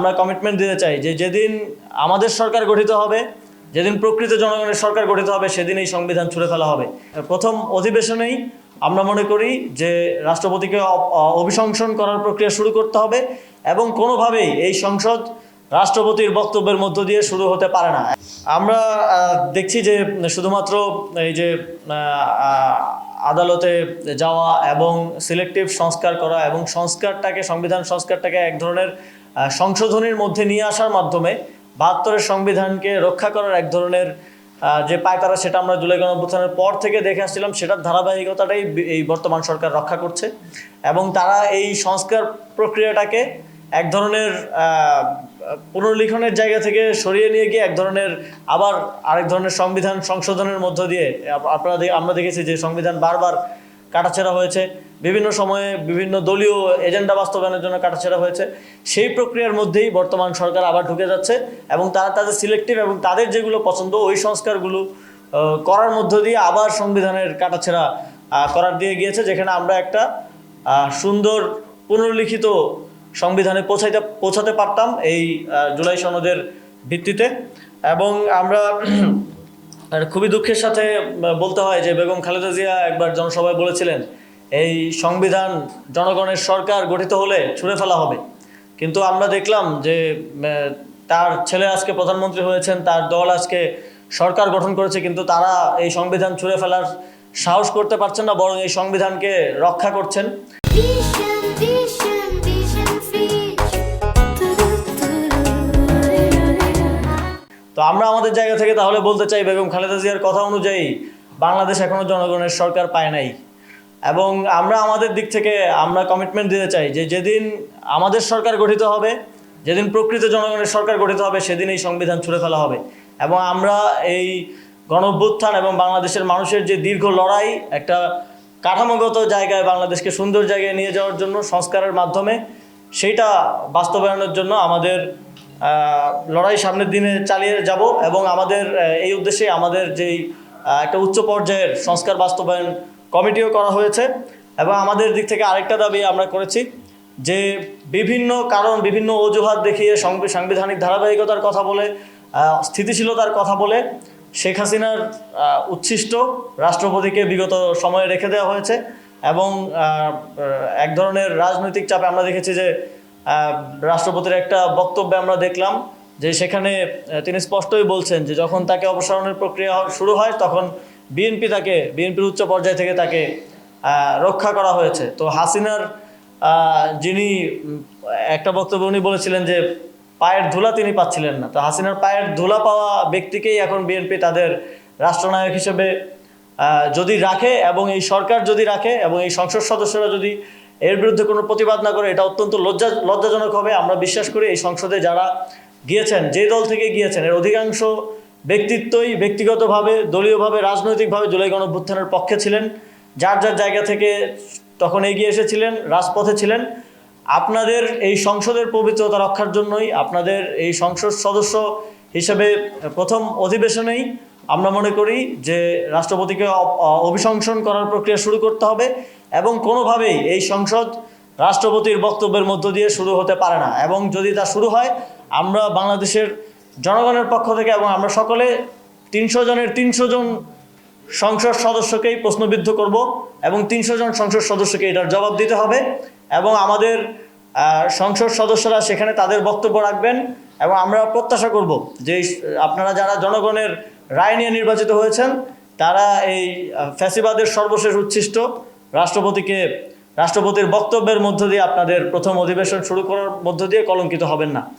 আমরা কমিটমেন্ট দিতে চাই যে যেদিন আমাদের সরকার গঠিত হবে, যেদিন প্রকৃত জনগণের সরকার গঠিত হবে, সেদিন এই সংবিধান ছুঁড়ে ফেলা হবে। প্রথম অধিবেশনেই আমরা মনে করি যে রাষ্ট্রপতিকে অভিশংসন করার প্রক্রিয়া শুরু করতে হবে এবং কোনোভাবেই এই সংসদ রাষ্ট্রপতির বক্তব্যের মধ্য দিয়ে শুরু হতে পারে না। আমরা দেখছি যে শুধুমাত্র এই যে আদালতে যাওয়া এবং সিলেক্টিভ সংস্কার করা এবং সংবিধান সংস্কারটাকে এক ধরনের সংশোধনীর মধ্যে নিয়ে আসার মাধ্যমে ৭২-এর সংবিধানকে রক্ষা করার এক ধরনের যে পায়তারা, সেটা আমরা জুলাই গণঅভ্যুত্থানের পর থেকে দেখে আসছিলাম। সেটার ধারাবাহিকতাটাই এই বর্তমান সরকার রক্ষা করছে এবং তারা এই সংস্কার প্রক্রিয়াটাকে এক ধরনের পুনর্লিখনের জায়গা থেকে সরিয়ে নিয়ে গিয়ে এক ধরনের আবার আরেক ধরনের সংবিধান সংশোধনের মধ্য দিয়ে আমরা দেখেছি যে সংবিধান বারবার কাটাছেঁড়া হয়েছে, বিভিন্ন সময়ে বিভিন্ন দলীয় এজেন্ডা বাস্তবায়নের জন্য কাটাছেঁড়া হয়েছে। সেই প্রক্রিয়ার মধ্যেই বর্তমান সরকার আবার ঢুকে যাচ্ছে এবং তারা তাদের সিলেক্টিভ এবং তাদের যেগুলো পছন্দ ওই সংস্কারগুলো করার মধ্য দিয়ে আবার সংবিধানের কাটাছেঁড়া করার দিয়ে গিয়েছে, যেখানে আমরা একটা সুন্দর পুনর্লিখিত সংবিধানে পৌঁছাতে পারতাম এই জুলাই সনদের ভিত্তিতে। এবং আমরা খুবই দুঃখের সাথে বলতে হয় যে বেগম খালেদা জিয়া একবার জনসভায় বলেছিলেন এই সংবিধান জনগণের সরকার গঠিত হলে ছুঁড়ে ফেলা হবে। কিন্তু আমরা দেখলাম যে তার ছেলে আজকে প্রধানমন্ত্রী হয়েছেন, তার দল আজকে সরকার গঠন করেছে, কিন্তু তারা এই সংবিধান ছুঁড়ে ফেলার সাহস করতে পারছেন না, বরং এই সংবিধানকে রক্ষা করছেন। তো আমরা আমাদের জায়গা থেকে তাহলে বলতে চাই, বেগম খালেদা জিয়ার কথা অনুযায়ী বাংলাদেশ এখনো জনগণের সরকার পায় নাই এবং আমরা আমাদের দিক থেকে আমরা কমিটমেন্ট দিতে চাই যে যেদিন আমাদের সরকার গঠিত হবে, যেদিন প্রকৃত জনগণের সরকার গঠিত হবে, সেদিন এই সংবিধান ছুঁড়ে ফেলা হবে। এবং আমরা এই গণঅভ্যুত্থান এবং বাংলাদেশের মানুষের যে দীর্ঘ লড়াই, একটা কাঠামোগত জায়গায় বাংলাদেশকে সুন্দর জায়গায় নিয়ে যাওয়ার জন্য সংস্কারের মাধ্যমে সেইটা বাস্তবায়নের জন্য আমাদের লড়াই সামনের দিনে চালিয়ে যাব এবং আমাদের এই উদ্দেশ্যে আমাদের যেই একটা উচ্চ পর্যায়ের সংস্কার বাস্তবায়ন কমিটিও করা হয়েছে। এবং আমাদের দিক থেকে আরেকটা দাবি আমরা করেছি যে বিভিন্ন কারণ, বিভিন্ন অজুহাত দেখিয়ে সাংবিধানিক ধারাবাহিকতার কথা বলে, স্থিতিশীলতার কথা বলে শেখ হাসিনার উচ্ছিষ্ট রাষ্ট্রপতিকে বিগত সময়ে রেখে দেওয়া হয়েছে এবং এক ধরনের রাজনৈতিক চাপে আমরা দেখেছি যে রাষ্ট্রপতির একটা বক্তব্যে আমরা দেখলাম যে সেখানে তিনি স্পষ্টই বলছেন যে যখন তাকে অপসারণের প্রক্রিয়া শুরু হয় তখন বিএনপির উচ্চ পর্যায় থেকে তাকে রক্ষা করা হয়েছে। তো হাসিনার যিনি একটা বক্তব্য উনি বলেছিলেন যে পায়ের ধুলা তিনি পাচ্ছিলেন না, তো হাসিনার পায়ের ধুলা পাওয়া ব্যক্তিকেই এখন বিএনপি তাদের রাষ্ট্রনায়ক হিসেবে যদি রাখে এবং এই সরকার যদি রাখে এবং এই সংসদ সদস্যরা যদি এর বিরুদ্ধে কোনো প্রতিবাদ না করে, এটা অত্যন্ত লজ্জাজনক হবে। আমরা বিশ্বাস করি এই সংসদে যারা গিয়েছেন, যে দল থেকে গিয়েছেন, এর অধিকাংশ ব্যক্তিত্বই ব্যক্তিগতভাবে, দলীয়ভাবে, রাজনৈতিকভাবে জুলাই গণঅভ্যুত্থানের পক্ষে ছিলেন, যার যার জায়গা থেকে তখন এগিয়ে এসেছিলেন, রাজপথে ছিলেন। আপনাদের এই সংসদের পবিত্রতা রক্ষার জন্যই, আপনাদের এই সংসদ সদস্য হিসেবে প্রথম অধিবেশনেই আমরা মনে করি যে রাষ্ট্রপতিকে অভিশংসন করার প্রক্রিয়া শুরু করতে হবে এবং কোনোভাবেই এই সংসদ রাষ্ট্রপতির বক্তব্যের মধ্য দিয়ে শুরু হতে পারে না। এবং যদি তা শুরু হয়, আমরা বাংলাদেশের জনগণের পক্ষ থেকে এবং আমরা সকলে ৩০০ জনের ৩০০ জন সংসদ সদস্যকেই প্রশ্নবিদ্ধ করব এবং ৩০০ জন সংসদ সদস্যকে এটার জবাব দিতে হবে এবং আমাদের সংসদ সদস্যরা সেখানে তাদের বক্তব্য রাখবেন এবং আমরা প্রত্যাশা করব যে আপনারা যারা জনগণের রায় নিয়ে নির্বাচিত হয়েছেন, তারা এই ফ্যাসিবাদের সর্বশেষ উচ্ছিষ্ট রাষ্ট্রপতির বক্তব্যের মধ্য দিয়ে আপনাদের প্রথম অধিবেশন শুরু করার মধ্য দিয়ে কলঙ্কিত হবেন না।